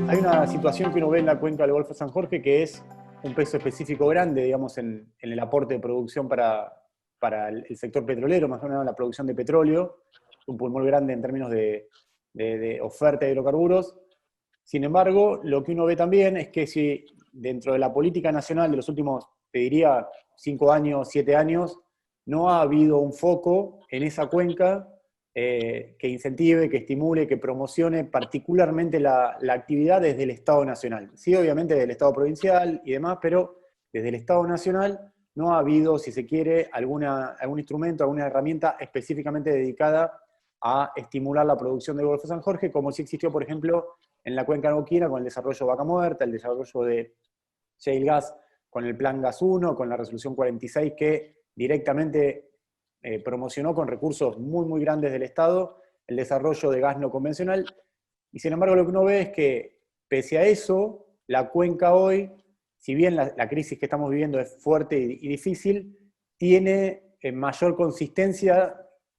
Hay una situación que uno ve en la cuenca del Golfo San Jorge que es un peso específico grande, digamos, en el aporte de producción para el sector petrolero, más o menos la producción de petróleo, un pulmón grande en términos de oferta de hidrocarburos. Sin embargo, lo que uno ve también es que si dentro de la política nacional de los últimos, te diría, 5 años, 7 años, no ha habido un foco en esa cuenca que incentive, que estimule, que promocione particularmente la actividad desde el Estado Nacional. Sí, obviamente desde el Estado provincial y demás, pero desde el Estado Nacional no ha habido, si se quiere, algún instrumento, alguna herramienta específicamente dedicada a estimular la producción del Golfo San Jorge, como sí existió, por ejemplo, en la cuenca neuquina con el desarrollo de Vaca Muerta, el desarrollo de shale gas con el Plan Gas 1, con la resolución 46 que directamente promocionó con recursos muy, muy grandes del Estado el desarrollo de gas no convencional. Y sin embargo lo que uno ve es que, pese a eso, la cuenca hoy, si bien la crisis que estamos viviendo es fuerte y difícil, tiene mayor consistencia,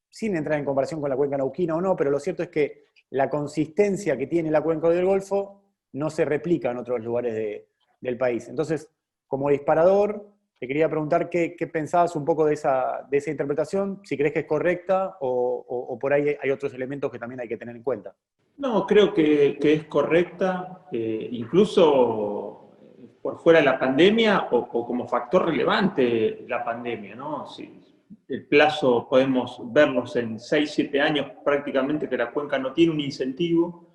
sin entrar en comparación con la cuenca neuquina o no, pero lo cierto es que la consistencia que tiene la cuenca del Golfo no se replica en otros lugares del país. Entonces, como disparador, te quería preguntar qué pensabas un poco de esa interpretación, si crees que es correcta o por ahí hay otros elementos que también hay que tener en cuenta. No, creo que es correcta, incluso por fuera de la pandemia o como factor relevante la pandemia, ¿no? Si el plazo podemos verlos en 6, 7 años prácticamente que la cuenca no tiene un incentivo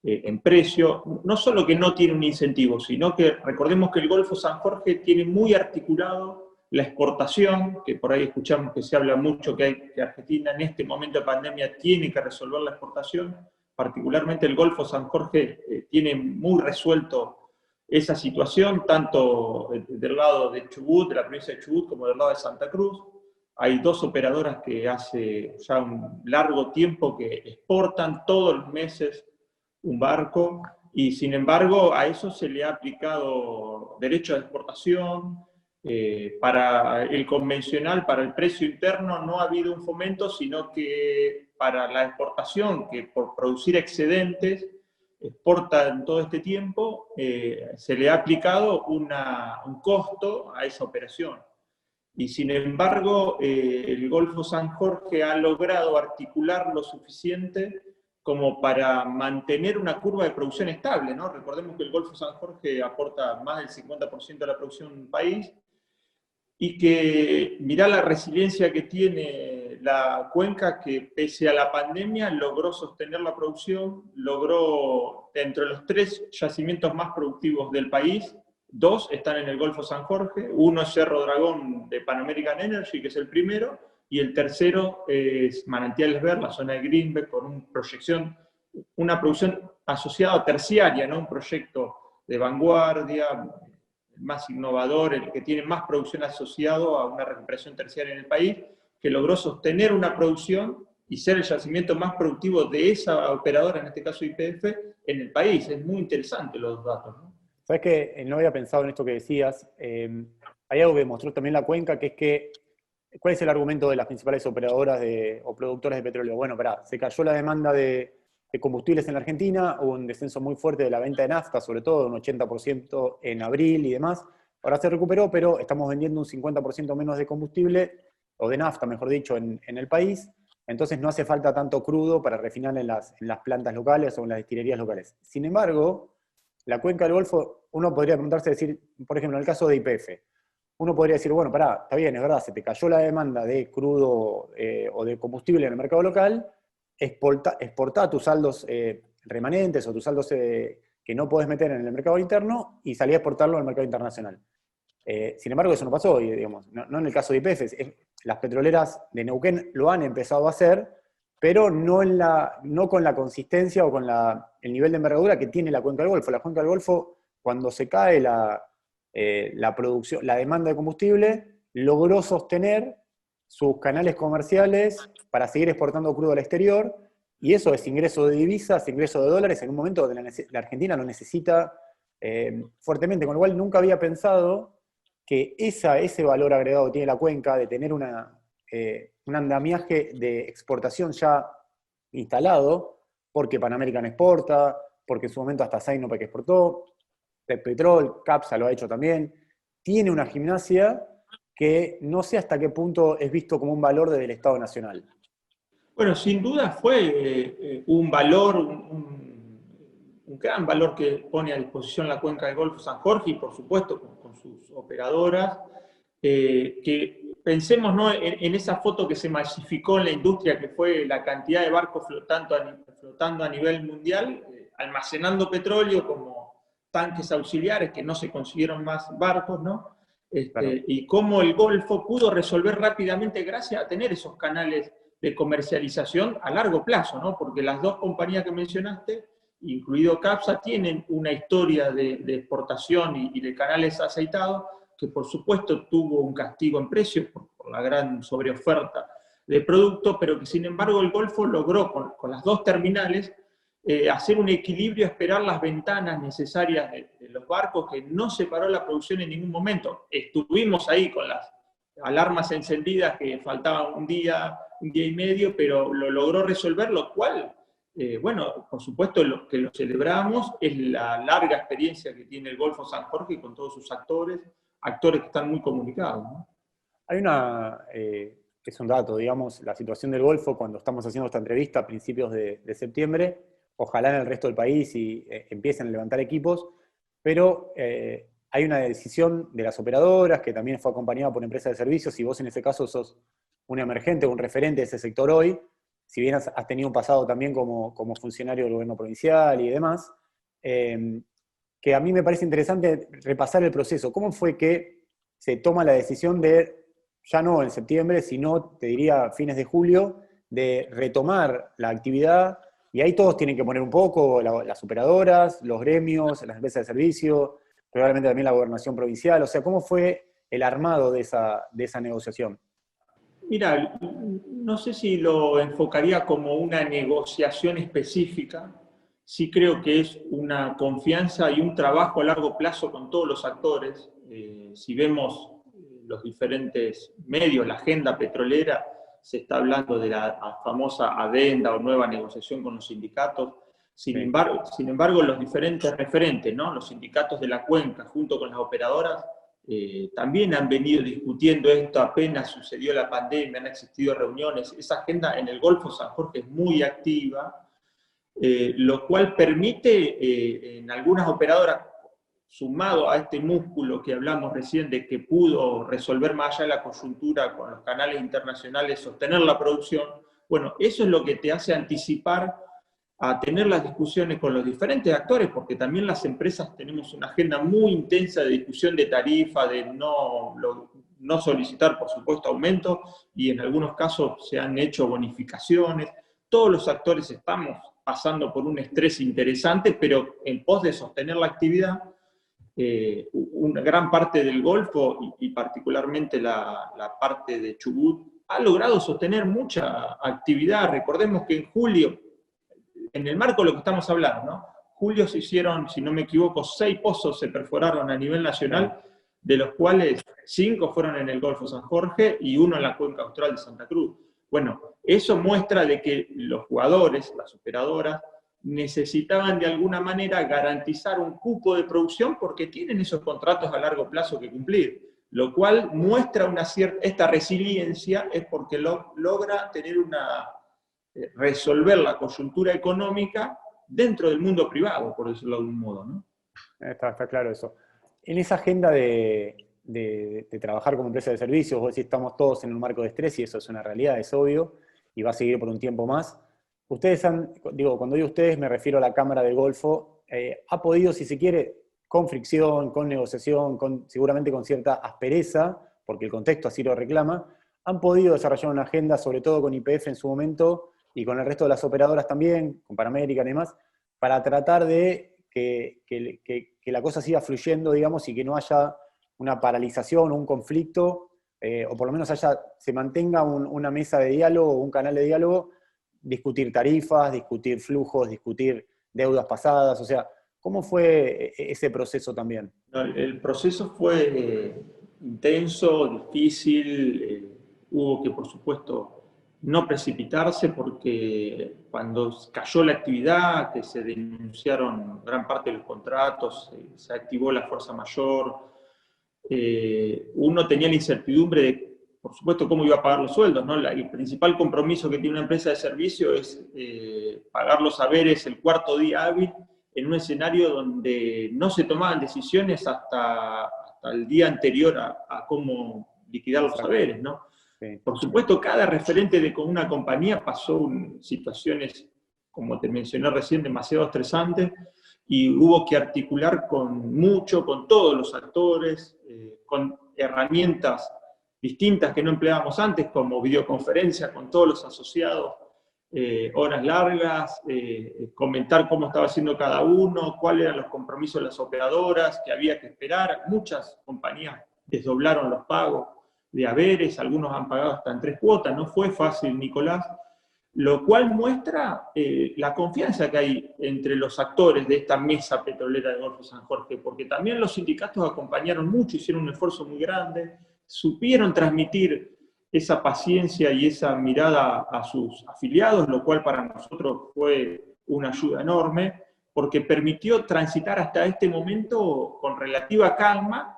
en precio, no solo que no tiene un incentivo, sino que recordemos que el Golfo San Jorge tiene muy articulado la exportación, que por ahí escuchamos que se habla mucho que Argentina en este momento de pandemia tiene que resolver la exportación, particularmente el Golfo San Jorge tiene muy resuelto esa situación, tanto del lado de Chubut, de la provincia de Chubut, como del lado de Santa Cruz. Hay dos operadoras que hace ya un largo tiempo que exportan todos los meses un barco, y sin embargo a eso se le ha aplicado derecho de exportación. Para el convencional, para el precio interno, no ha habido un fomento, sino que para la exportación, que por producir excedentes exporta en todo este tiempo, se le ha aplicado un costo a esa operación. Y sin embargo, el Golfo San Jorge ha logrado articular lo suficiente como para mantener una curva de producción estable, ¿no? Recordemos que el Golfo San Jorge aporta más del 50% de la producción del país, y que mirá la resiliencia que tiene la cuenca, que pese a la pandemia logró sostener la producción, logró, entre los 3 yacimientos más productivos del país, 2 están en el Golfo San Jorge, uno es Cerro Dragón de Pan American Energy, que es el primero, y el tercero es Manantiales Ver, la zona de Greenback, con una producción asociada terciaria, ¿no? Un proyecto de vanguardia, más innovador, el que tiene más producción asociado a una recuperación terciaria en el país, que logró sostener una producción y ser el yacimiento más productivo de esa operadora, en este caso YPF, en el país. Es muy interesante los datos, ¿no? Sabes que no había pensado en esto que decías. Hay algo que demostró también la cuenca, que es que, ¿cuál es el argumento de las principales operadoras o productoras de petróleo? Bueno, se cayó la demanda de combustibles en la Argentina, hubo un descenso muy fuerte de la venta de nafta, sobre todo un 80% en abril y demás. Ahora se recuperó, pero estamos vendiendo un 50% menos de combustible, o de nafta, mejor dicho, en el país. Entonces no hace falta tanto crudo para refinar en las plantas locales o en las destilerías locales. Sin embargo, la cuenca del Golfo, uno podría preguntarse, decir, por ejemplo, en el caso de YPF, uno podría decir, bueno, pará, está bien, es verdad, se te cayó la demanda de crudo o de combustible en el mercado local, exportá tus saldos remanentes o tus saldos que no podés meter en el mercado interno y salí a exportarlo al mercado internacional. Sin embargo, eso no pasó, y, digamos, no en el caso de YPF. Las petroleras de Neuquén lo han empezado a hacer, pero no con la consistencia o con el nivel de envergadura que tiene la cuenca del Golfo. La cuenca del Golfo, cuando se cae la producción, la demanda de combustible, logró sostener sus canales comerciales para seguir exportando crudo al exterior, y eso es ingreso de divisas, ingreso de dólares en un momento donde la Argentina lo necesita fuertemente, con lo cual nunca había pensado que ese valor agregado que tiene la cuenca de tener un andamiaje de exportación ya instalado, porque Pan American exporta, porque en su momento hasta Sinopec exportó, Petrol, Capsa lo ha hecho también. Tiene una gimnasia que no sé hasta qué punto es visto como un valor desde el Estado Nacional. Bueno, sin duda fue un valor, un gran valor que pone a disposición la cuenca del Golfo San Jorge y por supuesto con sus operadoras, que pensemos, ¿no?, en esa foto que se masificó en la industria, que fue la cantidad de barcos flotando a nivel mundial, almacenando petróleo como tanques auxiliares, que no se consiguieron más barcos, ¿no? Claro. Y cómo el Golfo pudo resolver rápidamente gracias a tener esos canales de comercialización a largo plazo, ¿no? Porque las dos compañías que mencionaste, incluido Capsa, tienen una historia de exportación y de canales aceitados, que por supuesto tuvo un castigo en precios por la gran sobreoferta de producto, pero que sin embargo el Golfo logró con las dos terminales hacer un equilibrio, esperar las ventanas necesarias de los barcos, que no se paró la producción en ningún momento. Estuvimos ahí con las alarmas encendidas, que faltaba un día y medio, pero lo logró resolver, lo cual, bueno, por supuesto lo que lo celebramos es la larga experiencia que tiene el Golfo San Jorge con todos sus actores que están muy comunicados, ¿no? Hay es un dato, digamos, la situación del Golfo cuando estamos haciendo esta entrevista a principios de septiembre, ojalá en el resto del país y empiecen a levantar equipos, pero hay una decisión de las operadoras que también fue acompañada por empresas de servicios, y vos en ese caso sos un emergente, un referente de ese sector hoy, si bien has tenido un pasado también como funcionario del gobierno provincial y demás, que a mí me parece interesante repasar el proceso. ¿Cómo fue que se toma la decisión de, ya no en septiembre, sino, te diría, fines de julio, de retomar la actividad? Y ahí todos tienen que poner un poco, las operadoras, los gremios, las empresas de servicio, probablemente también la gobernación provincial. O sea, ¿cómo fue el armado de esa negociación? Mira, no sé si lo enfocaría como una negociación específica. Sí creo que es una confianza y un trabajo a largo plazo con todos los actores. Si vemos los diferentes medios, la agenda petrolera, se está hablando de la famosa adenda o nueva negociación con los sindicatos. Sin Sí. embargo, los diferentes referentes, ¿no?, los sindicatos de la cuenca, junto con las operadoras, también han venido discutiendo esto apenas sucedió la pandemia, han existido reuniones. Esa agenda en el Golfo San Jorge es muy activa, lo cual permite en algunas operadoras, sumado a este músculo que hablamos recién de que pudo resolver más allá de la coyuntura con los canales internacionales, sostener la producción. Bueno, eso es lo que te hace anticipar a tener las discusiones con los diferentes actores, porque también las empresas tenemos una agenda muy intensa de discusión de tarifa, de no solicitar, por supuesto, aumentos, y en algunos casos se han hecho bonificaciones. Todos los actores estamos pasando por un estrés interesante, pero en pos de sostener la actividad, una gran parte del Golfo, y particularmente la parte de Chubut, ha logrado sostener mucha actividad. Recordemos que en julio, en el marco de lo que estamos hablando, ¿no?, julio se hicieron, si no me equivoco, 6 pozos se perforaron a nivel nacional, de los cuales 5 fueron en el Golfo San Jorge y 1 en la cuenca austral de Santa Cruz. Bueno, eso muestra de que los jugadores, las operadoras, necesitaban de alguna manera garantizar un cupo de producción porque tienen esos contratos a largo plazo que cumplir, lo cual muestra esta resiliencia, es porque logra tener resolver la coyuntura económica dentro del mundo privado, por decirlo de algún modo, ¿no? Está claro eso. En esa agenda de trabajar como empresa de servicios, vos decís, estamos todos en un marco de estrés y eso es una realidad, es obvio, y va a seguir por un tiempo más. Ustedes cuando digo ustedes me refiero a la Cámara del Golfo, ha podido, si se quiere, con fricción, con negociación, seguramente con cierta aspereza, porque el contexto así lo reclama, han podido desarrollar una agenda, sobre todo con YPF en su momento, y con el resto de las operadoras también, con Pan American y demás, para tratar de que la cosa siga fluyendo, digamos, y que no haya una paralización o un conflicto, o por lo menos se mantenga una mesa de diálogo, un canal de diálogo, discutir tarifas, discutir flujos, discutir deudas pasadas, o sea, ¿cómo fue ese proceso también? El proceso fue intenso, difícil, hubo que, por supuesto, no precipitarse, porque cuando cayó la actividad, que se denunciaron gran parte de los contratos, se activó la fuerza mayor, uno tenía la incertidumbre de, por supuesto, cómo iba a pagar los sueldos, ¿no? El principal compromiso que tiene una empresa de servicio es pagar los haberes el cuarto día hábil en un escenario donde no se tomaban decisiones hasta el día anterior a cómo liquidar los haberes, ¿no? Sí. Por supuesto, cada referente de una compañía pasó situaciones, como te mencioné recién, demasiado estresantes, y hubo que articular con todos los actores, con herramientas distintas que no empleábamos antes, como videoconferencia con todos los asociados, horas largas, comentar cómo estaba haciendo cada uno, cuáles eran los compromisos de las operadoras, que había que esperar. Muchas compañías desdoblaron los pagos de haberes, algunos han pagado hasta en 3 cuotas, no fue fácil, Nicolás, lo cual muestra la confianza que hay entre los actores de esta mesa petrolera de Golfo San Jorge, porque también los sindicatos acompañaron mucho, hicieron un esfuerzo muy grande, supieron transmitir esa paciencia y esa mirada a sus afiliados, lo cual para nosotros fue una ayuda enorme, porque permitió transitar hasta este momento con relativa calma,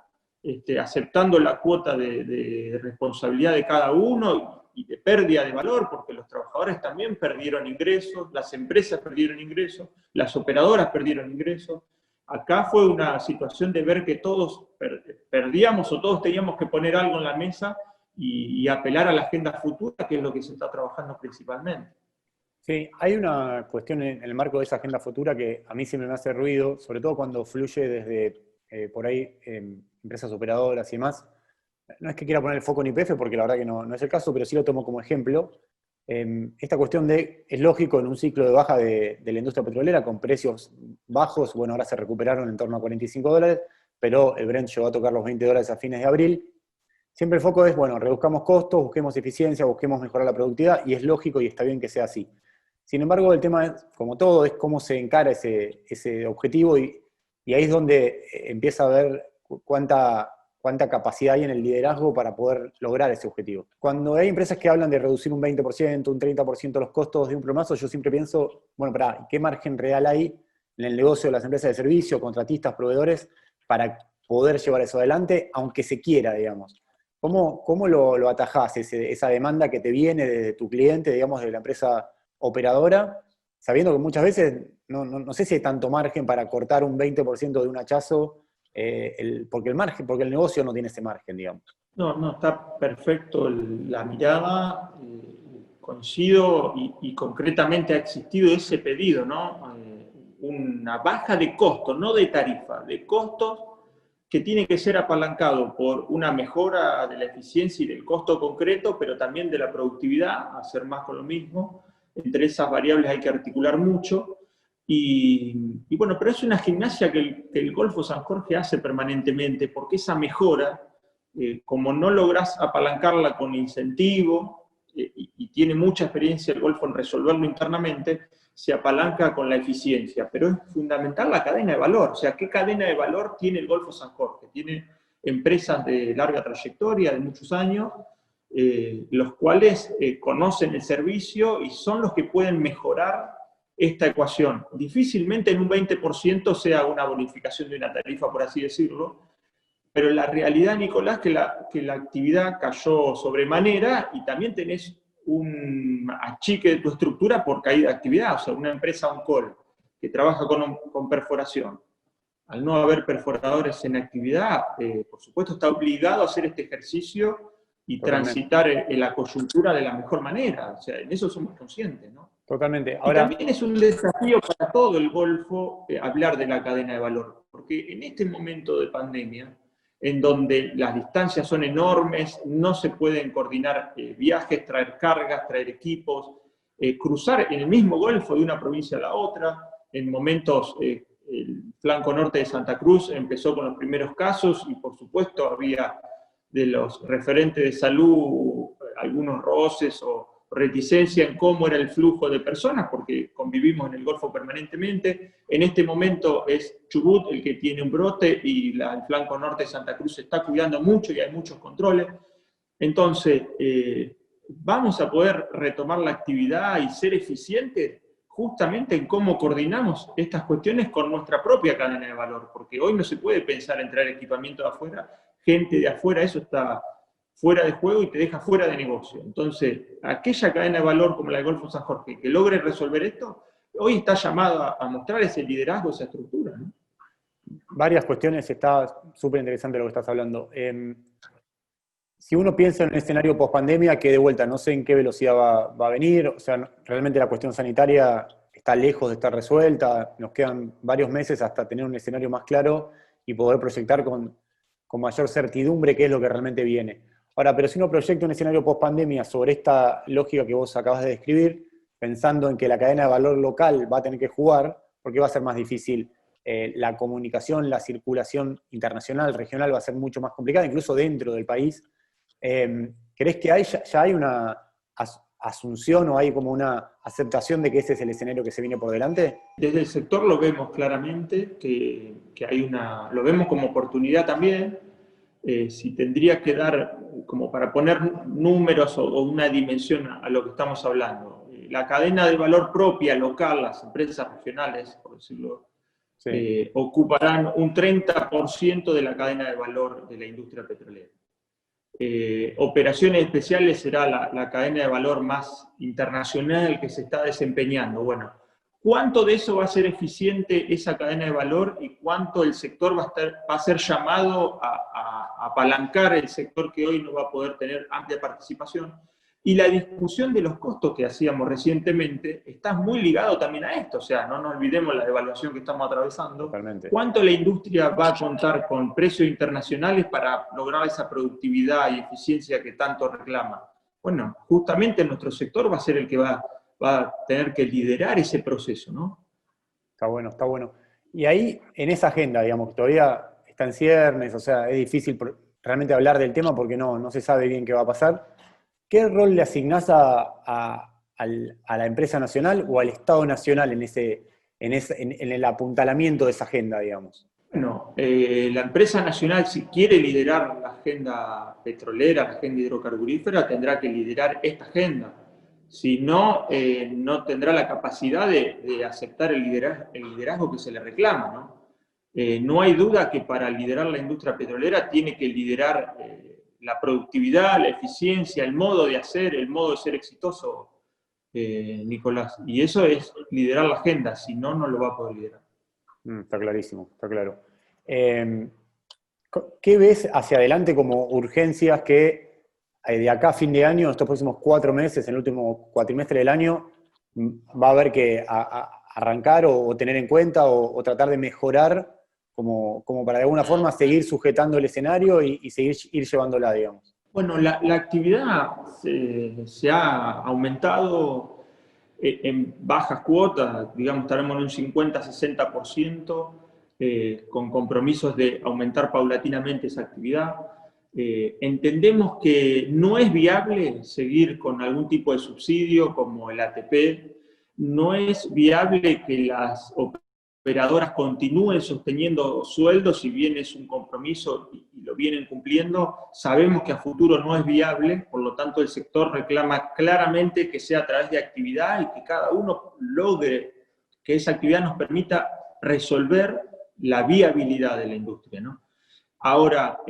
aceptando la cuota de responsabilidad de cada uno y de pérdida de valor, porque los trabajadores también perdieron ingresos, las empresas perdieron ingresos, las operadoras perdieron ingresos. Acá fue una situación de ver que todos perdíamos o todos teníamos que poner algo en la mesa y apelar a la agenda futura, que es lo que se está trabajando principalmente. Sí, hay una cuestión en el marco de esa agenda futura que a mí siempre me hace ruido, sobre todo cuando fluye desde por ahí empresas operadoras y demás. No es que quiera poner el foco en YPF, porque la verdad que no es el caso, pero sí lo tomo como ejemplo. Esta cuestión de, es lógico, en un ciclo de baja de la industria petrolera, con precios bajos, bueno, ahora se recuperaron en torno a $45, pero el Brent llegó a tocar los $20 a fines de abril. Siempre el foco es, bueno, reduzcamos costos, busquemos eficiencia, busquemos mejorar la productividad, y es lógico y está bien que sea así. Sin embargo, el tema, es, como todo, es cómo se encara ese objetivo, y ahí es donde empieza a ver cuánta capacidad hay en el liderazgo para poder lograr ese objetivo. Cuando hay empresas que hablan de reducir un 20%, un 30% los costos de un plomazo, yo siempre pienso, bueno, ¿qué margen real hay en el negocio de las empresas de servicio, contratistas, proveedores, para poder llevar eso adelante, aunque se quiera, digamos? ¿Cómo lo atajás, esa demanda que te viene de tu cliente, digamos, de la empresa operadora, sabiendo que muchas veces no sé si hay tanto margen para cortar un 20% de un hachazo, porque el negocio no tiene ese margen, digamos? No, está perfecto la mirada, coincido, y concretamente ha existido ese pedido, ¿no? Una baja de costos, no de tarifa, de costos, que tiene que ser apalancado por una mejora de la eficiencia y del costo concreto, pero también de la productividad, hacer más con lo mismo. Entre esas variables hay que articular mucho. Y bueno, pero es una gimnasia que el Golfo San Jorge hace permanentemente, porque esa mejora, como no lográs apalancarla con incentivo, y tiene mucha experiencia el Golfo en resolverlo internamente, se apalanca con la eficiencia, pero es fundamental la cadena de valor. O sea, ¿qué cadena de valor tiene el Golfo San Jorge? Tiene empresas de larga trayectoria, de muchos años, los cuales conocen el servicio y son los que pueden mejorar esta ecuación. Difícilmente en un 20% sea una bonificación de una tarifa, por así decirlo, pero la realidad, Nicolás, que la actividad cayó sobremanera y también tenés un achique de tu estructura por caída de actividad. O sea, una empresa on-call que trabaja con perforación, al no haber perforadores en actividad, por supuesto está obligado a hacer este ejercicio y Totalmente. transitar en la coyuntura de la mejor manera. O sea, en eso somos conscientes, ¿no? Totalmente. Y Ahora, también es un desafío para todo el Golfo hablar de la cadena de valor, porque en este momento de pandemia, en donde las distancias son enormes, no se pueden coordinar viajes, traer cargas, traer equipos, cruzar en el mismo Golfo de una provincia a la otra. En momentos, el flanco norte de Santa Cruz empezó con los primeros casos y por supuesto había de los referentes de salud algunos roces o reticencia en cómo era el flujo de personas, porque convivimos en el Golfo permanentemente. En este momento es Chubut el que tiene un brote y el flanco norte de Santa Cruz se está cuidando mucho y hay muchos controles. Entonces, vamos a poder retomar la actividad y ser eficientes justamente en cómo coordinamos estas cuestiones con nuestra propia cadena de valor, porque hoy no se puede pensar en traer equipamiento de afuera, gente de afuera, eso está fuera de juego y te deja fuera de negocio. Entonces, aquella cadena de valor como la de Golfo San Jorge, que logre resolver esto, hoy está llamada a mostrar ese liderazgo, esa estructura, ¿no? Varias cuestiones, está súper interesante lo que estás hablando. Si uno piensa en un escenario post-pandemia, que de vuelta no sé en qué velocidad va a venir, o sea, realmente la cuestión sanitaria está lejos de estar resuelta, nos quedan varios meses hasta tener un escenario más claro y poder proyectar con mayor certidumbre qué es lo que realmente viene. Ahora, pero si uno proyecta un escenario post-pandemia sobre esta lógica que vos acabas de describir, pensando en que la cadena de valor local va a tener que jugar, porque va a ser más difícil la comunicación, la circulación internacional, regional va a ser mucho más complicada, incluso dentro del país. ¿Crees que ya hay una asunción o hay como una aceptación de que ese es el escenario que se viene por delante? Desde el sector lo vemos claramente, que hay lo vemos como oportunidad también. Si tendría que dar, como para poner números o una dimensión a lo que estamos hablando, la cadena de valor propia local, las empresas regionales, por decirlo, Sí. ocuparán un 30% de la cadena de valor de la industria petrolera. Operaciones especiales será la cadena de valor más internacional que se está desempeñando. Bueno, ¿cuánto de eso va a ser eficiente esa cadena de valor y cuánto el sector va a ser llamado a apalancar el sector que hoy no va a poder tener amplia participación? Y la discusión de los costos que hacíamos recientemente está muy ligado también a esto, o sea, no nos olvidemos la devaluación que estamos atravesando. Totalmente. ¿Cuánto la industria va a contar con precios internacionales para lograr esa productividad y eficiencia que tanto reclama? Bueno, justamente nuestro sector va a ser el que va a tener que liderar ese proceso, ¿no? Está bueno, está bueno. Y ahí, en esa agenda, digamos, que todavía está en ciernes, o sea, es difícil realmente hablar del tema porque no se sabe bien qué va a pasar. ¿Qué rol le asignás a la empresa nacional o al Estado nacional en el apuntalamiento de esa agenda, digamos? Bueno, la empresa nacional, si quiere liderar la agenda petrolera, la agenda hidrocarburífera, tendrá que liderar esta agenda. Si no, no tendrá la capacidad de aceptar el liderazgo que se le reclama, ¿no? No hay duda que para liderar la industria petrolera tiene que liderar la productividad, la eficiencia, el modo de hacer, el modo de ser exitoso, Nicolás. Y eso es liderar la agenda, si no, no lo va a poder liderar. Está clarísimo, está claro. ¿Qué ves hacia adelante como urgencias que de acá a fin de año, estos próximos 4 meses, en el último cuatrimestre del año, va a haber que arrancar o tener en cuenta o tratar de mejorar como para de alguna forma seguir sujetando el escenario y seguir ir llevándola, digamos? Bueno, la actividad se ha aumentado en bajas cuotas, digamos, estaremos en un 50-60%, con compromisos de aumentar paulatinamente esa actividad. Entendemos que no es viable seguir con algún tipo de subsidio como el ATP, no es viable que las operadoras continúen sosteniendo sueldos, si bien es un compromiso y lo vienen cumpliendo, sabemos que a futuro no es viable, por lo tanto el sector reclama claramente que sea a través de actividad y que cada uno logre que esa actividad nos permita resolver la viabilidad de la industria, ¿no? Ahora,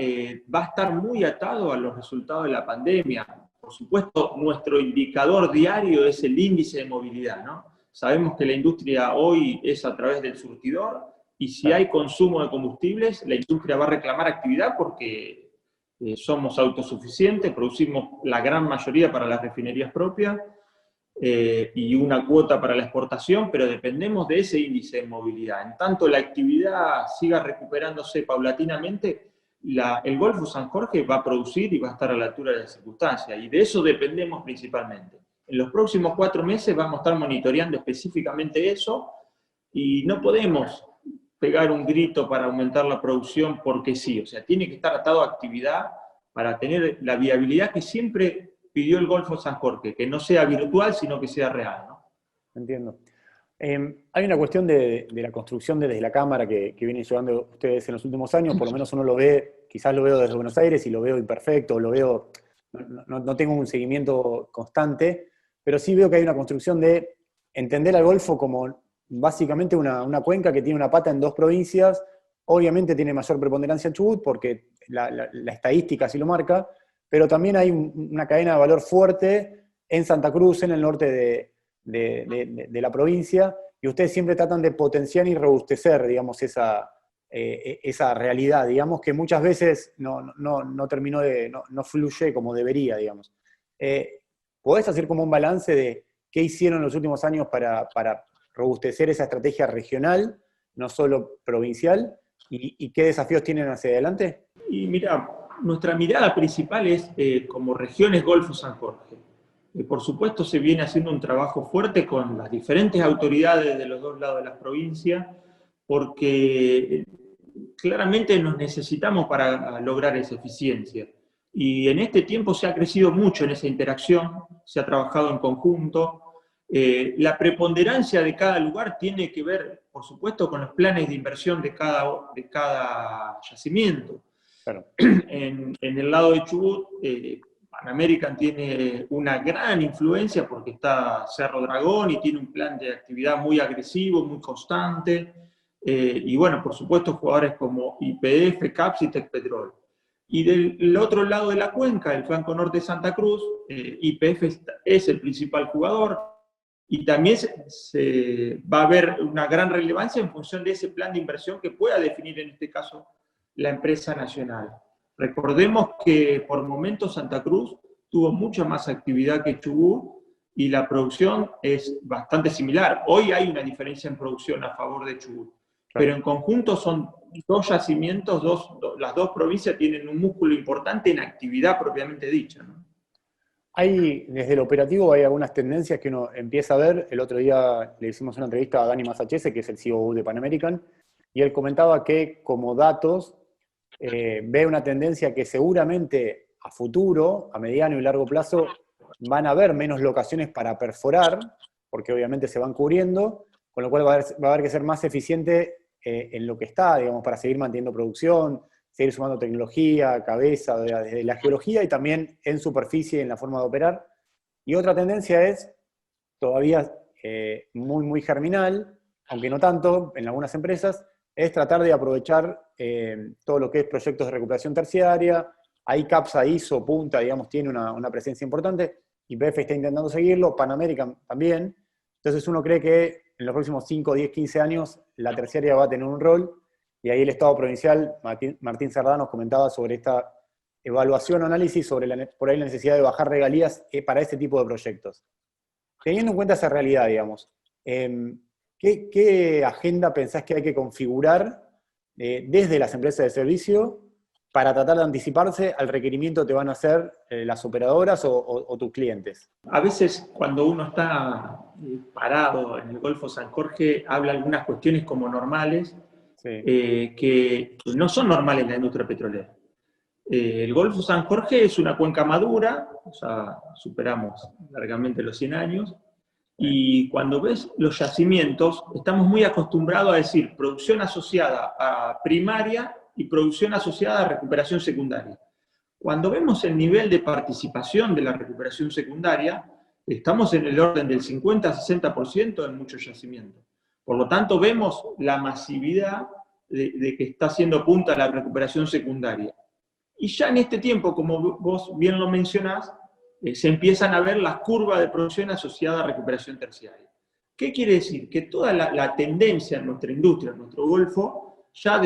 va a estar muy atado a los resultados de la pandemia. Por supuesto, nuestro indicador diario es el índice de movilidad, ¿no? Sabemos que la industria hoy es a través del surtidor y si hay consumo de combustibles, la industria va a reclamar actividad porque somos autosuficientes, producimos la gran mayoría para las refinerías propias y una cuota para la exportación, pero dependemos de ese índice de movilidad. En tanto la actividad siga recuperándose paulatinamente, el Golfo San Jorge va a producir y va a estar a la altura de las circunstancias, y de eso dependemos principalmente. En los próximos 4 meses vamos a estar monitoreando específicamente eso, y no podemos pegar un grito para aumentar la producción porque sí, o sea, tiene que estar atado a actividad para tener la viabilidad que siempre pidió el Golfo San Jorge, que no sea virtual, sino que sea real, ¿no? Entiendo. Hay una cuestión de la construcción desde la Cámara que vienen llevando ustedes en los últimos años, por lo menos uno lo ve, quizás lo veo desde Buenos Aires y lo veo imperfecto, lo veo no tengo un seguimiento constante, pero sí veo que hay una construcción de entender al Golfo como básicamente una cuenca que tiene una pata en dos provincias. Obviamente tiene mayor preponderancia Chubut porque la estadística así lo marca, pero también hay una cadena de valor fuerte en Santa Cruz, en el norte de la provincia, y ustedes siempre tratan de potenciar y robustecer, digamos, esa realidad, digamos, que muchas veces no terminó no fluye como debería, digamos. ¿Podés hacer como un balance de qué hicieron en los últimos años para robustecer esa estrategia regional, no solo provincial, y qué desafíos tienen hacia adelante? Y mira, nuestra mirada principal es como regiones Golfo San Jorge. Por supuesto se viene haciendo un trabajo fuerte con las diferentes autoridades de los dos lados de la provincia, porque claramente nos necesitamos para lograr esa eficiencia. Y en este tiempo se ha crecido mucho en esa interacción, se ha trabajado en conjunto. La preponderancia de cada lugar tiene que ver, por supuesto, con los planes de inversión de cada yacimiento. Claro. En el lado de Chubut, Pan American tiene una gran influencia porque está Cerro Dragón y tiene un plan de actividad muy agresivo, muy constante. Y bueno, por supuesto, jugadores como YPF, CAPS y Tecpetrol. Y del otro lado de la cuenca, el flanco norte de Santa Cruz, YPF es el principal jugador y también va a haber una gran relevancia en función de ese plan de inversión que pueda definir en este caso la empresa nacional. Recordemos que por momentos Santa Cruz tuvo mucha más actividad que Chubut y la producción es bastante similar. Hoy hay una diferencia en producción a favor de Chubut, pero en conjunto son dos yacimientos, las dos provincias tienen un músculo importante en actividad propiamente dicha, ¿no? Desde el operativo hay algunas tendencias que uno empieza a ver. El otro día le hicimos una entrevista a Dani Masachese, que es el CEO de Pan American, y él comentaba que como datos ve una tendencia que seguramente a futuro, a mediano y largo plazo, van a haber menos locaciones para perforar, porque obviamente se van cubriendo, con lo cual va a haber que ser más eficiente en lo que está, digamos, para seguir manteniendo producción, seguir sumando tecnología, cabeza, desde la geología y también en superficie, en la forma de operar. Y otra tendencia es, todavía muy, muy germinal, aunque no tanto en algunas empresas, es tratar de aprovechar todo lo que es proyectos de recuperación terciaria. Ahí CAPSA, ISO, Punta, digamos, tiene una presencia importante. YPF está intentando seguirlo, Pan American también. Entonces uno cree que en los próximos 5, 10, 15 años la terciaria va a tener un rol, y ahí el Estado provincial, Martín Cerdá, nos comentaba sobre esta evaluación o análisis sobre por ahí la necesidad de bajar regalías para este tipo de proyectos. Teniendo en cuenta esa realidad, digamos, ¿qué agenda pensás que hay que configurar desde las empresas de servicio para tratar de anticiparse al requerimiento que van a hacer las operadoras o tus clientes? A veces cuando uno está parado en el Golfo San Jorge, habla algunas cuestiones como normales, sí, que no son normales en la industria petrolera. El Golfo San Jorge es una cuenca madura, o sea, superamos largamente los 100 años, y cuando ves los yacimientos, estamos muy acostumbrados a decir producción asociada a primaria y producción asociada a recuperación secundaria. Cuando vemos el nivel de participación de la recuperación secundaria, estamos en el orden del 50-60% en muchos yacimientos. Por lo tanto, vemos la masividad de que está haciendo punta la recuperación secundaria. Y ya en este tiempo, como vos bien lo mencionás, se empiezan a ver las curvas de producción asociadas a recuperación terciaria. ¿Qué quiere decir? Que toda la tendencia en nuestra industria, en nuestro Golfo, ya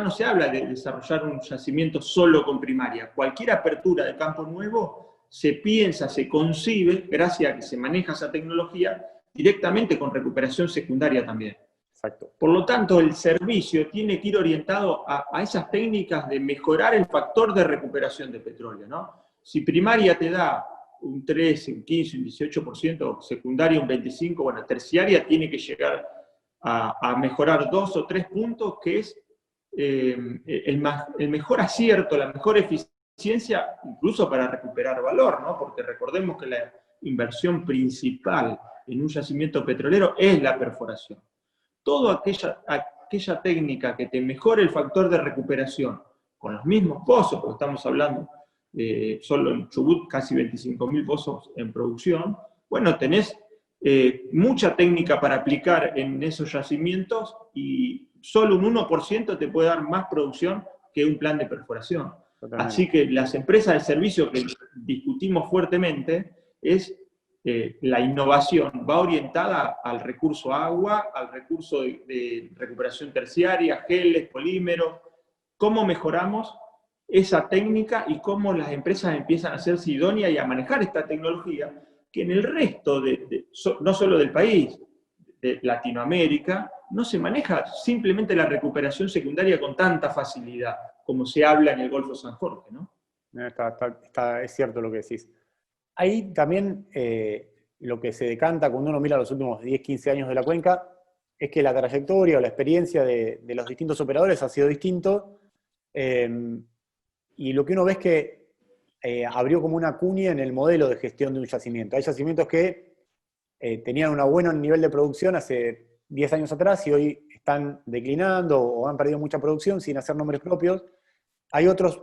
no se habla de desarrollar un yacimiento solo con primaria. Cualquier apertura de campo nuevo se piensa, se concibe, gracias a que se maneja esa tecnología, directamente con recuperación secundaria también. Exacto. Por lo tanto, el servicio tiene que ir orientado a esas técnicas de mejorar el factor de recuperación de petróleo, ¿no? Si primaria te da un 13, un 15, un 18%, secundaria un 25%, bueno, terciaria tiene que llegar a mejorar 2 o 3 puntos, que es el mejor acierto, la mejor eficiencia, incluso para recuperar valor, ¿no? Porque recordemos que la inversión principal en un yacimiento petrolero es la perforación. Toda aquella técnica que te mejore el factor de recuperación con los mismos pozos, porque estamos hablando solo en Chubut casi 25.000 pozos en producción. Bueno, tenés mucha técnica para aplicar en esos yacimientos y solo un 1% te puede dar más producción que un plan de perforación. Totalmente. Así que las empresas de servicio que discutimos fuertemente es la innovación, va orientada al recurso agua, al recurso de recuperación terciaria, geles, polímeros, cómo mejoramos esa técnica y cómo las empresas empiezan a hacerse idóneas y a manejar esta tecnología, que en el resto, no solo del país, de Latinoamérica, no se maneja simplemente la recuperación secundaria con tanta facilidad como se habla en el Golfo San Jorge, ¿no? Es cierto lo que decís. Ahí también lo que se decanta cuando uno mira los últimos 10, 15 años de la cuenca es que la trayectoria o la experiencia de los distintos operadores ha sido distinto, y lo que uno ve es que abrió como una cuña en el modelo de gestión de un yacimiento. Hay yacimientos que tenían un buen nivel de producción hace 10 años atrás y hoy están declinando o han perdido mucha producción sin hacer nombres propios. Hay otros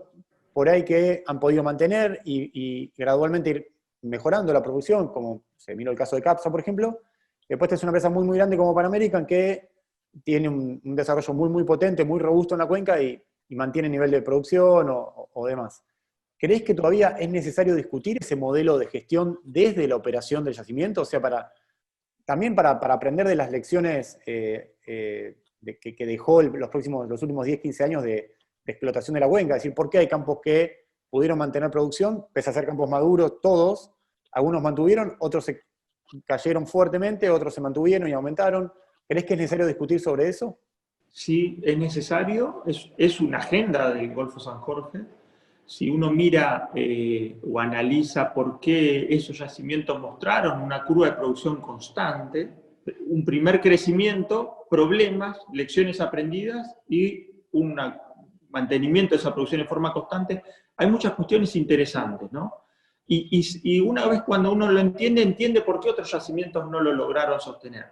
por ahí que han podido mantener y gradualmente ir mejorando la producción, como se miró el caso de Capsa, por ejemplo. Después es una empresa muy, muy grande como Pan American que tiene un desarrollo muy, muy potente, muy robusto en la cuenca y mantiene nivel de producción o demás. ¿Creéis que todavía es necesario discutir ese modelo de gestión desde la operación del yacimiento? O sea, también para aprender de las lecciones que dejó los últimos 10, 15 años de explotación de la cuenca. Es decir, ¿por qué hay campos que pudieron mantener producción, pese a ser campos maduros todos? Algunos mantuvieron, otros se cayeron fuertemente, otros se mantuvieron y aumentaron. ¿Crees que es necesario discutir sobre eso? Sí, es necesario, es una agenda del Golfo San Jorge. Si uno mira o analiza por qué esos yacimientos mostraron una curva de producción constante, un primer crecimiento, problemas, lecciones aprendidas y un mantenimiento de esa producción en forma constante, hay muchas cuestiones interesantes, ¿no? Y una vez cuando uno lo entiende por qué otros yacimientos no lo lograron sostener.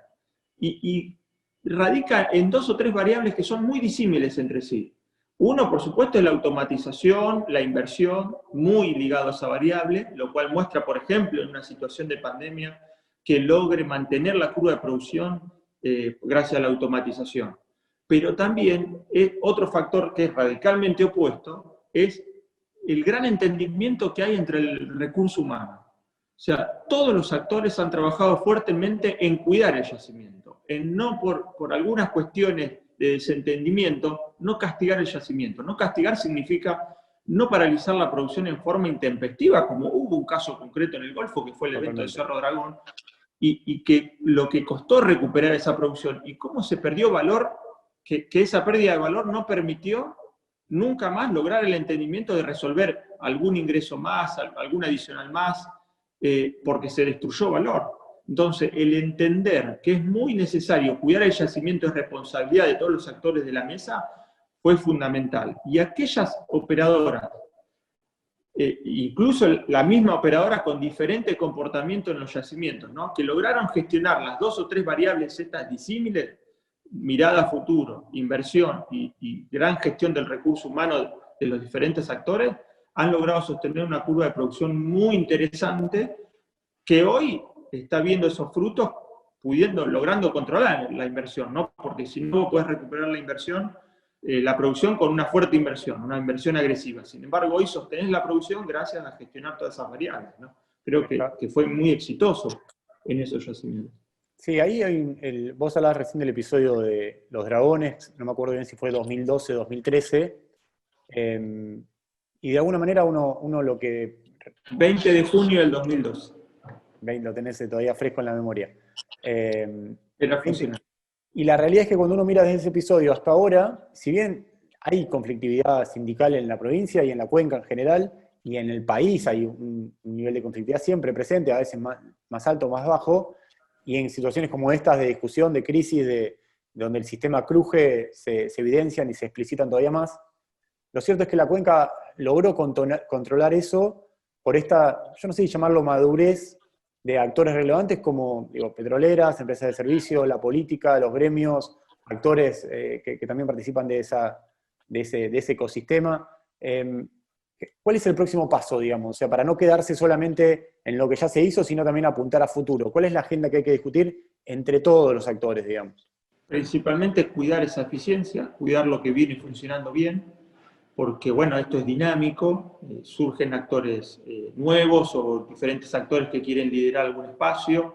Y radica en 2 o 3 variables que son muy disímiles entre sí. Uno, por supuesto, es la automatización, la inversión, muy ligado a esa variable, lo cual muestra, por ejemplo, en una situación de pandemia, que logre mantener la curva de producción gracias a la automatización. Pero también otro factor que es radicalmente opuesto es el gran entendimiento que hay entre el recurso humano. O sea, todos los actores han trabajado fuertemente en cuidar el yacimiento, en no por algunas cuestiones de desentendimiento, no castigar el yacimiento. No castigar significa no paralizar la producción en forma intempestiva, como hubo un caso concreto en el Golfo, que fue el evento de Cerro Dragón, y que lo que costó recuperar esa producción, y cómo se perdió valor, que esa pérdida de valor no permitió nunca más lograr el entendimiento de resolver algún ingreso más, algún adicional más, porque se destruyó valor. Entonces, el entender que es muy necesario cuidar el yacimiento es responsabilidad de todos los actores de la mesa fue fundamental. Y aquellas operadoras, incluso la misma operadora con diferente comportamiento en los yacimientos, ¿no?, que lograron gestionar las 2 o 3 variables estas disímiles, mirada a futuro, inversión y gran gestión del recurso humano de los diferentes actores, han logrado sostener una curva de producción muy interesante que hoy está viendo esos frutos, logrando controlar la inversión, ¿no? Porque si no puedes recuperar la inversión, la producción con una fuerte inversión, una inversión agresiva. Sin embargo, hoy sostenés la producción gracias a gestionar todas esas variables, ¿no? Creo que fue muy exitoso en esos yacimientos. Sí, ahí vos hablabas recién del episodio de los dragones, no me acuerdo bien si fue 2012, 2013, y de alguna manera uno lo que... 20 de junio del 2012. Lo tenés todavía fresco en la memoria. Era funcional. Y la realidad es que cuando uno mira desde ese episodio hasta ahora, si bien hay conflictividad sindical en la provincia y en la cuenca en general, y en el país hay un nivel de conflictividad siempre presente, a veces más alto o más bajo, y en situaciones como estas de discusión, de crisis, donde el sistema cruje, se evidencian y se explicitan todavía más. Lo cierto es que la cuenca logró controlar eso por esta, yo no sé si llamarlo madurez, de actores relevantes como petroleras, empresas de servicio, la política, los gremios, actores que también participan de ese ecosistema. ¿cuál es el próximo paso, digamos? O sea, para no quedarse solamente en lo que ya se hizo, sino también apuntar a futuro. ¿Cuál es la agenda que hay que discutir entre todos los actores, digamos? Principalmente cuidar esa eficiencia, cuidar lo que viene funcionando bien, porque bueno, esto es dinámico, surgen actores nuevos o diferentes actores que quieren liderar algún espacio.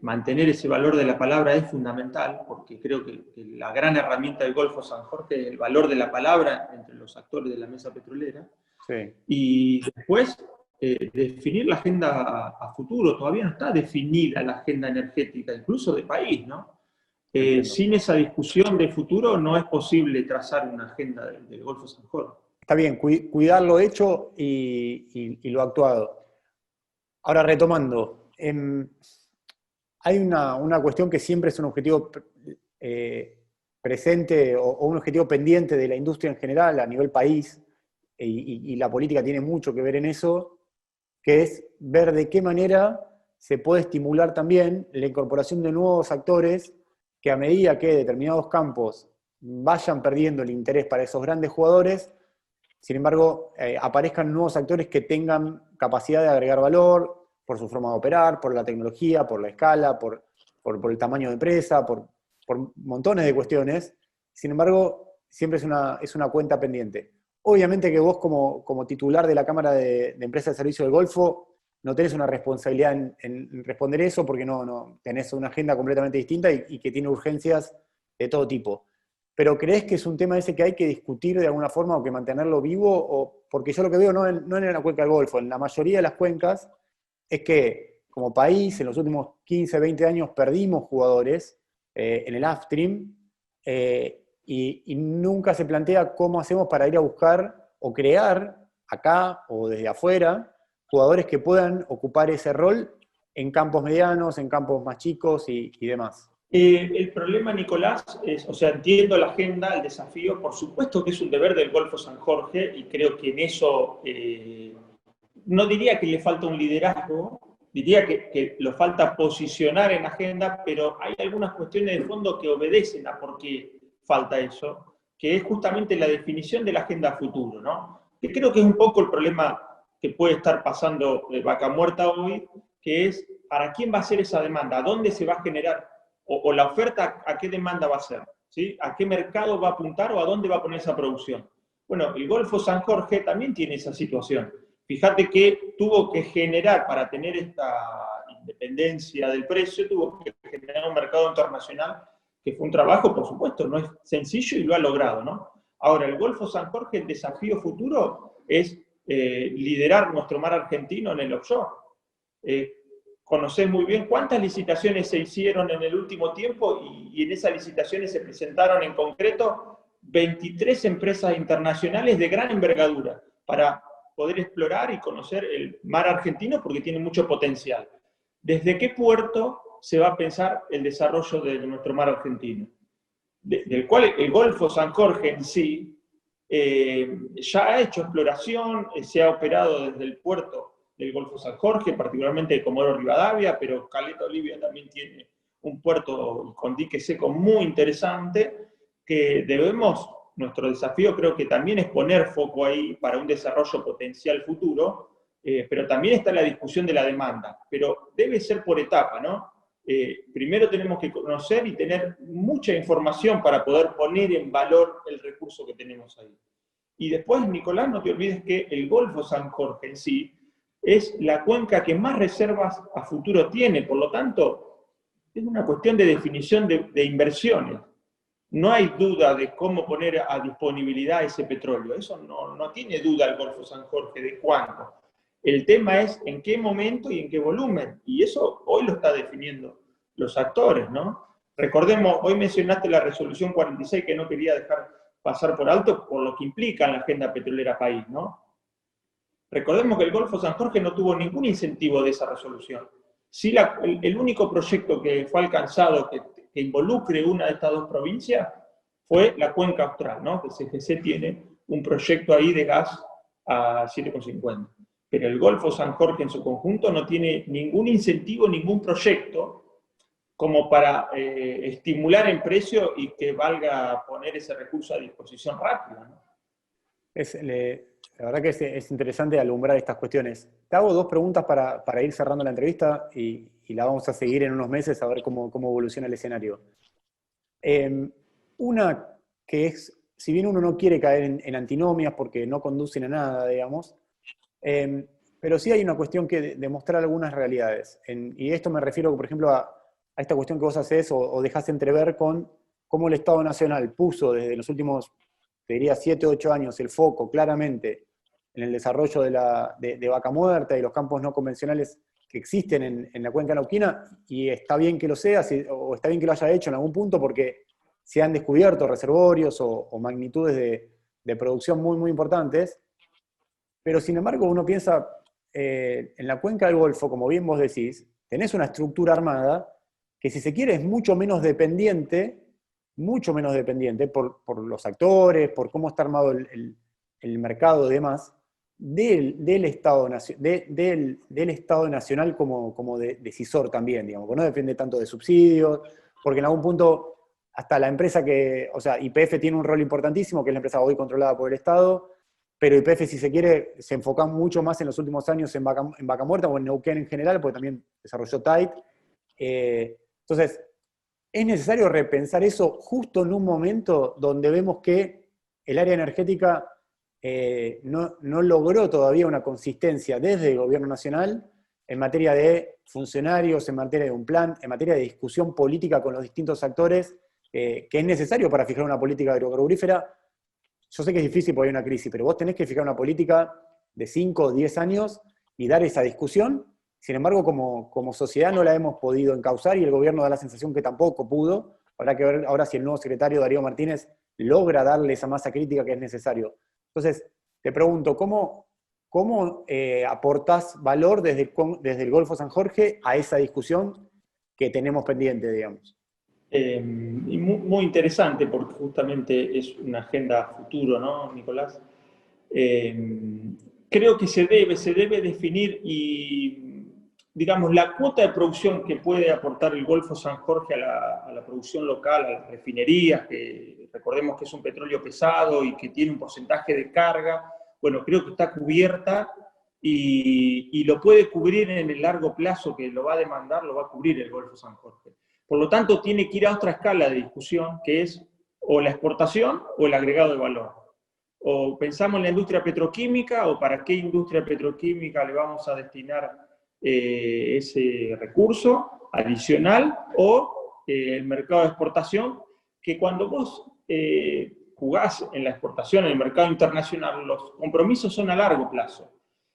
Mantener ese valor de la palabra es fundamental, porque creo que la gran herramienta del Golfo San Jorge es el valor de la palabra entre los actores de la mesa petrolera. Sí, Y después, definir la agenda a futuro. Todavía no está definida la agenda energética, incluso de país, ¿no? entiendo. Sin esa discusión de futuro no es posible trazar una agenda del Golfo San Jorge. Está bien, cuidar lo hecho y lo actuado. Ahora, retomando, hay una cuestión que siempre es un objetivo presente o un objetivo pendiente de la industria en general a nivel país, y la política tiene mucho que ver en eso, que es ver de qué manera se puede estimular también la incorporación de nuevos actores que a medida que determinados campos vayan perdiendo el interés para esos grandes jugadores, sin embargo, aparezcan nuevos actores que tengan capacidad de agregar valor por su forma de operar, por la tecnología, por la escala, por el tamaño de empresa, por montones de cuestiones. Sin embargo, siempre es una cuenta pendiente. Obviamente que vos como titular de la Cámara de Empresas de Servicio del Golfo no tenés una responsabilidad en responder eso porque no tenés una agenda completamente distinta y que tiene urgencias de todo tipo. Pero ¿crees que es un tema ese que hay que discutir de alguna forma o que mantenerlo vivo? Porque yo lo que veo no en la cuenca del Golfo, en la mayoría de las cuencas, es que como país en los últimos 15, 20 años perdimos jugadores en el upstream, y nunca se plantea cómo hacemos para ir a buscar o crear acá o desde afuera jugadores que puedan ocupar ese rol en campos medianos, en campos más chicos y demás. El problema, Nicolás, es, o sea, entiendo la agenda, el desafío, por supuesto que es un deber del Golfo San Jorge y creo que en eso no diría que le falta un liderazgo, diría que lo falta posicionar en la agenda, pero hay algunas cuestiones de fondo que obedecen a por qué falta eso, que es justamente la definición de la agenda futuro, ¿no? Que creo que es un poco el problema que puede estar pasando de Vaca Muerta hoy, que es para quién va a ser esa demanda, a dónde se va a generar o la oferta a qué demanda va a ser, ¿sí? A qué mercado va a apuntar o a dónde va a poner esa producción. Bueno, el Golfo San Jorge también tiene esa situación. Fíjate que tuvo que generar, para tener esta independencia del precio, tuvo que generar un mercado internacional, que fue un trabajo, por supuesto, no es sencillo y lo ha logrado, ¿no? Ahora, el Golfo San Jorge, el desafío futuro es liderar nuestro mar argentino en el offshore. Conocés muy bien cuántas licitaciones se hicieron en el último tiempo y en esas licitaciones se presentaron en concreto 23 empresas internacionales de gran envergadura para poder explorar y conocer el mar argentino porque tiene mucho potencial. ¿Desde qué puerto se va a pensar el desarrollo de nuestro mar argentino? Del cual el Golfo San Jorge en sí ya ha hecho exploración, se ha operado desde el puerto del Golfo San Jorge, particularmente de Comodoro Rivadavia, pero Caleta Olivia también tiene un puerto con dique seco muy interesante, que debemos, nuestro desafío creo que también es poner foco ahí para un desarrollo potencial futuro, pero también está la discusión de la demanda, pero debe ser por etapa, ¿no? Primero tenemos que conocer y tener mucha información para poder poner en valor el recurso que tenemos ahí. Y después, Nicolás, no te olvides que el Golfo San Jorge en sí es la cuenca que más reservas a futuro tiene, por lo tanto, es una cuestión de definición de inversiones. No hay duda de cómo poner a disponibilidad ese petróleo, eso no tiene duda el Golfo San Jorge de cuánto. El tema es en qué momento y en qué volumen, y eso hoy lo está definiendo los actores, ¿no? Recordemos, hoy mencionaste la resolución 46 que no quería dejar pasar por alto por lo que implica en la agenda petrolera país, ¿no? Recordemos que el Golfo San Jorge no tuvo ningún incentivo de esa resolución. Sí, el único proyecto que fue alcanzado que involucre una de estas dos provincias fue la Cuenca Austral, ¿no? Que CGC tiene un proyecto ahí de gas a 7,50. Pero el Golfo San Jorge en su conjunto no tiene ningún incentivo, ningún proyecto como para estimular el precio y que valga poner ese recurso a disposición rápida, ¿no? La verdad que es interesante alumbrar estas cuestiones. Te hago dos preguntas para ir cerrando la entrevista y la vamos a seguir en unos meses a ver cómo evoluciona el escenario. Una que es, si bien uno no quiere caer en antinomias porque no conducen a nada, digamos, pero sí hay una cuestión que demostrar algunas realidades. Y esto me refiero, por ejemplo, a esta cuestión que vos hacés o dejás entrever con cómo el Estado Nacional puso desde los últimos, te diría, 7 o 8 años el foco claramente en el desarrollo de Vaca Muerta y los campos no convencionales que existen en la cuenca neuquina, y está bien que lo sea, o está bien que lo haya hecho en algún punto, porque se han descubierto reservorios o magnitudes de producción muy, muy importantes, pero sin embargo uno piensa, en la cuenca del Golfo, como bien vos decís, tenés una estructura armada que, si se quiere, es mucho menos dependiente por los actores, por cómo está armado el mercado y demás, del Estado Nacional como decisor también, digamos, porque no depende tanto de subsidios, porque en algún punto hasta la empresa o sea, YPF tiene un rol importantísimo, que es la empresa hoy controlada por el Estado, pero YPF, si se quiere, se enfoca mucho más en los últimos años en Vaca Muerta o en Neuquén en general, porque también desarrolló TAIT. Entonces, es necesario repensar eso justo en un momento donde vemos que el área energética no logró todavía una consistencia desde el gobierno nacional en materia de funcionarios, en materia de un plan, en materia de discusión política con los distintos actores, que es necesario para fijar una política agrocarburífera. Yo sé que es difícil porque hay una crisis, pero vos tenés que fijar una política de 5 o 10 años y dar esa discusión. Sin embargo, como sociedad no la hemos podido encauzar y el gobierno da la sensación que tampoco pudo. Habrá que ver ahora si el nuevo secretario, Darío Martínez, logra darle esa masa crítica que es necesario. Entonces, te pregunto, ¿cómo aportás valor desde el Golfo San Jorge a esa discusión que tenemos pendiente, digamos? Y muy interesante, porque justamente es una agenda futuro, ¿no, Nicolás? Creo que se debe definir y, digamos, la cuota de producción que puede aportar el Golfo San Jorge a la producción local, a las refinerías, que recordemos que es un petróleo pesado y que tiene un porcentaje de carga, bueno, creo que está cubierta y lo puede cubrir en el largo plazo que lo va a demandar, lo va a cubrir el Golfo San Jorge. Por lo tanto, tiene que ir a otra escala de discusión, que es o la exportación o el agregado de valor. O pensamos en la industria petroquímica, o para qué industria petroquímica le vamos a destinar ese recurso adicional, o el mercado de exportación, que cuando vos jugás en la exportación, en el mercado internacional, los compromisos son a largo plazo.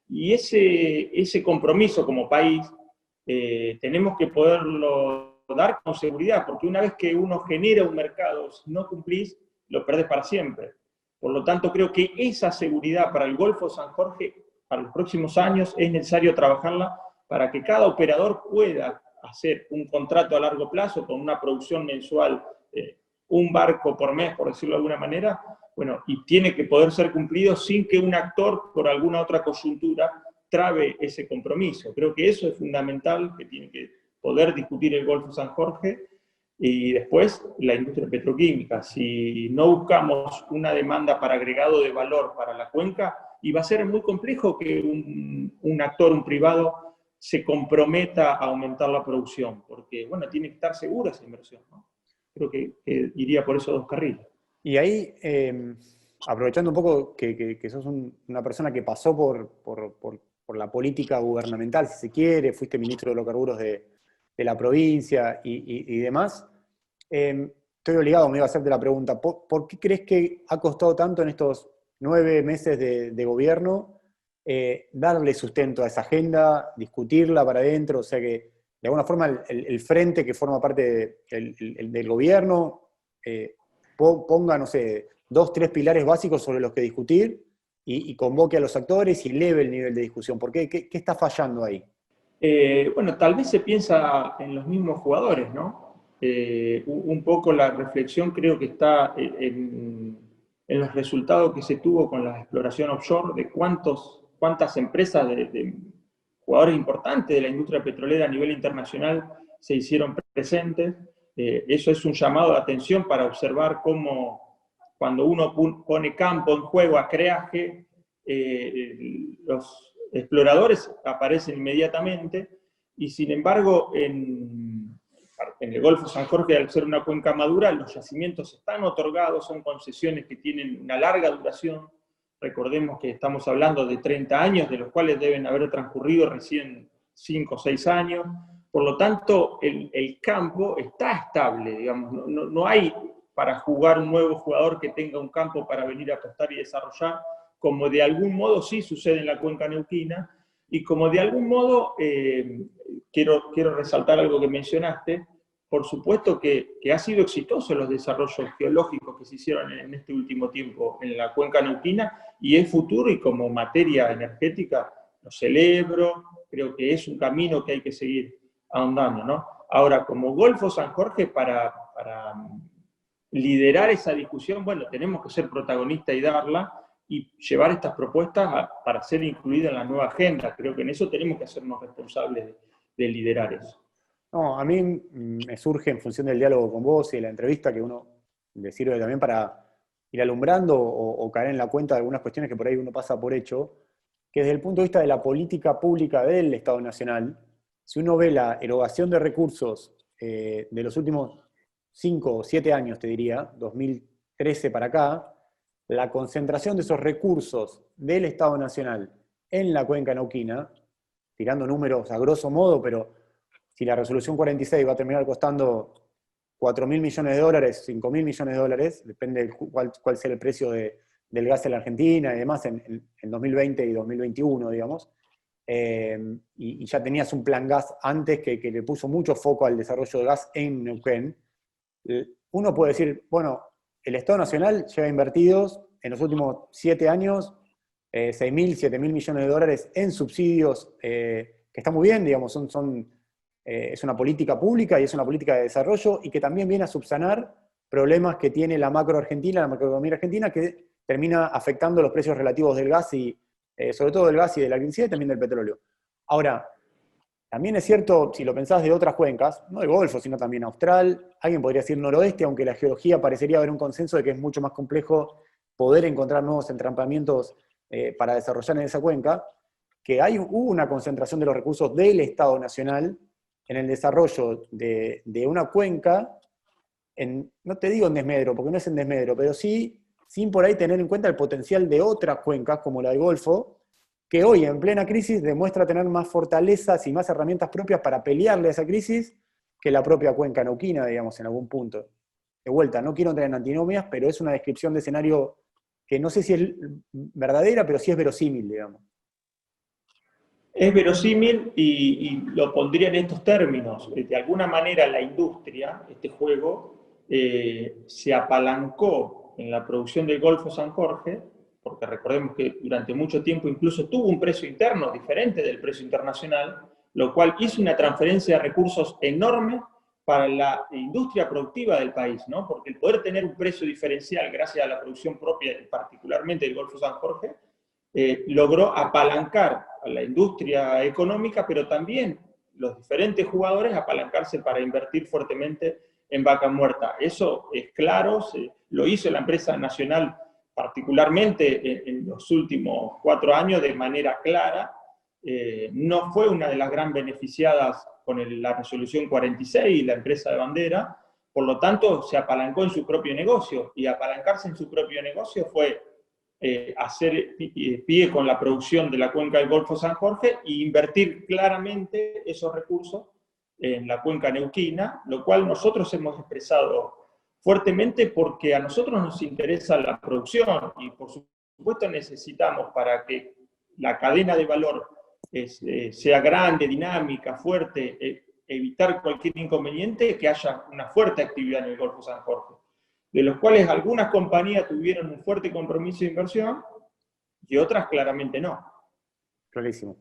Y ese compromiso como país tenemos que poderlo dar con seguridad, porque una vez que uno genera un mercado, si no cumplís, lo perdés para siempre. Por lo tanto, creo que esa seguridad para el Golfo San Jorge, para los próximos años, es necesario trabajarla para que cada operador pueda hacer un contrato a largo plazo con una producción mensual, un barco por mes, por decirlo de alguna manera, bueno, y tiene que poder ser cumplido sin que un actor, por alguna otra coyuntura, trabe ese compromiso. Creo que eso es fundamental, que tiene que poder discutir el Golfo San Jorge, y después la industria petroquímica. Si no buscamos una demanda para agregado de valor para la cuenca, y va a ser muy complejo que un actor, un privado, se comprometa a aumentar la producción, porque, bueno, tiene que estar segura esa inversión, ¿no? Creo que iría por esos dos carriles. Y ahí, aprovechando un poco que sos una persona que pasó por la política gubernamental, si se quiere, fuiste ministro de hidrocarburos de la provincia y demás, estoy obligado, me iba a hacerte la pregunta, ¿por qué crees que ha costado tanto en estos 9 meses de gobierno darle sustento a esa agenda, discutirla para adentro? O sea que, de alguna forma, el frente que forma parte del gobierno ponga, no sé, 2, 3 pilares básicos sobre los que discutir y convoque a los actores y eleve el nivel de discusión. ¿Por qué? ¿Qué está fallando ahí? Bueno, tal vez se piensa en los mismos jugadores, ¿no? Un poco la reflexión creo que está en los resultados que se tuvo con la exploración offshore, de cuántas empresas de jugadores importantes de la industria petrolera a nivel internacional se hicieron presentes. Eso es un llamado de atención para observar cómo, cuando uno pone campo en juego a creaje, los exploradores aparecen inmediatamente, y sin embargo en el Golfo San Jorge, al ser una cuenca madura, los yacimientos están otorgados, son concesiones que tienen una larga duración. Recordemos que estamos hablando de 30 años, de los cuales deben haber transcurrido recién 5 o 6 años. Por lo tanto, el campo está estable, digamos, no hay para jugar un nuevo jugador que tenga un campo para venir a apostar y desarrollar, como de algún modo sí sucede en la cuenca neuquina, y como de algún modo, quiero resaltar algo que mencionaste, por supuesto que ha sido exitoso los desarrollos geológicos que se hicieron en este último tiempo en la cuenca neuquina, y es futuro, y como materia energética lo celebro, creo que es un camino que hay que seguir ahondando, ¿no? Ahora, como Golfo San Jorge, para liderar esa discusión, bueno, tenemos que ser protagonistas y darla, y llevar estas propuestas para ser incluidas en la nueva agenda. Creo que en eso tenemos que hacernos responsables de liderar eso. No, a mí me surge en función del diálogo con vos y de la entrevista que uno le sirve también para ir alumbrando o caer en la cuenta de algunas cuestiones que por ahí uno pasa por hecho, que desde el punto de vista de la política pública del Estado Nacional, si uno ve la erogación de recursos de los últimos 5 o 7 años, te diría, 2013 para acá, la concentración de esos recursos del Estado Nacional en la cuenca neuquina, tirando números a grosso modo, pero si la resolución 46 va a terminar costando 4.000 millones de dólares, 5.000 millones de dólares, depende de cuál sea el precio del gas en la Argentina y demás en 2020 y 2021, digamos, y ya tenías un plan gas antes que le puso mucho foco al desarrollo de gas en Neuquén, uno puede decir, bueno, el Estado Nacional lleva invertidos en los últimos 7 años 6.000, 7.000 millones de dólares en subsidios, que está muy bien, digamos, es una política pública y es una política de desarrollo, y que también viene a subsanar problemas que tiene la macroeconomía argentina, que termina afectando los precios relativos del gas, y sobre todo del gas y de la electricidad, y también del petróleo. Ahora, también es cierto, si lo pensás de otras cuencas, no del Golfo, sino también austral, alguien podría decir noroeste, aunque la geología parecería haber un consenso de que es mucho más complejo poder encontrar nuevos entrampamientos para desarrollar en esa cuenca, que hubo una concentración de los recursos del Estado Nacional en el desarrollo de una cuenca, no te digo en desmedro, porque no es en desmedro, pero sí, sin por ahí tener en cuenta el potencial de otras cuencas, como la del Golfo, que hoy, en plena crisis, demuestra tener más fortalezas y más herramientas propias para pelearle a esa crisis que la propia cuenca neuquina, digamos, en algún punto. De vuelta, no quiero entrar en antinomias, pero es una descripción de escenario que no sé si es verdadera, pero sí es verosímil, digamos. Es verosímil, y lo pondría en estos términos. De alguna manera la industria, este juego, se apalancó en la producción del Golfo San Jorge, porque recordemos que durante mucho tiempo incluso tuvo un precio interno diferente del precio internacional, lo cual hizo una transferencia de recursos enorme para la industria productiva del país, ¿no? Porque el poder tener un precio diferencial gracias a la producción propia, particularmente del Golfo San Jorge, logró apalancar a la industria económica, pero también los diferentes jugadores apalancarse para invertir fuertemente en vaca muerta. Eso es claro, lo hizo la empresa nacional particularmente en los últimos 4 años de manera clara. No fue una de las gran beneficiadas con la resolución 46 y la empresa de bandera, por lo tanto se apalancó en su propio negocio, y apalancarse en su propio negocio fue hacer pie con la producción de la cuenca del Golfo San Jorge e invertir claramente esos recursos en la cuenca neuquina, lo cual nosotros hemos expresado fuertemente porque a nosotros nos interesa la producción, y por supuesto necesitamos, para que la cadena de valor sea grande, dinámica, fuerte, evitar cualquier inconveniente, que haya una fuerte actividad en el Golfo San Jorge, de los cuales algunas compañías tuvieron un fuerte compromiso de inversión y otras claramente no. Clarísimo.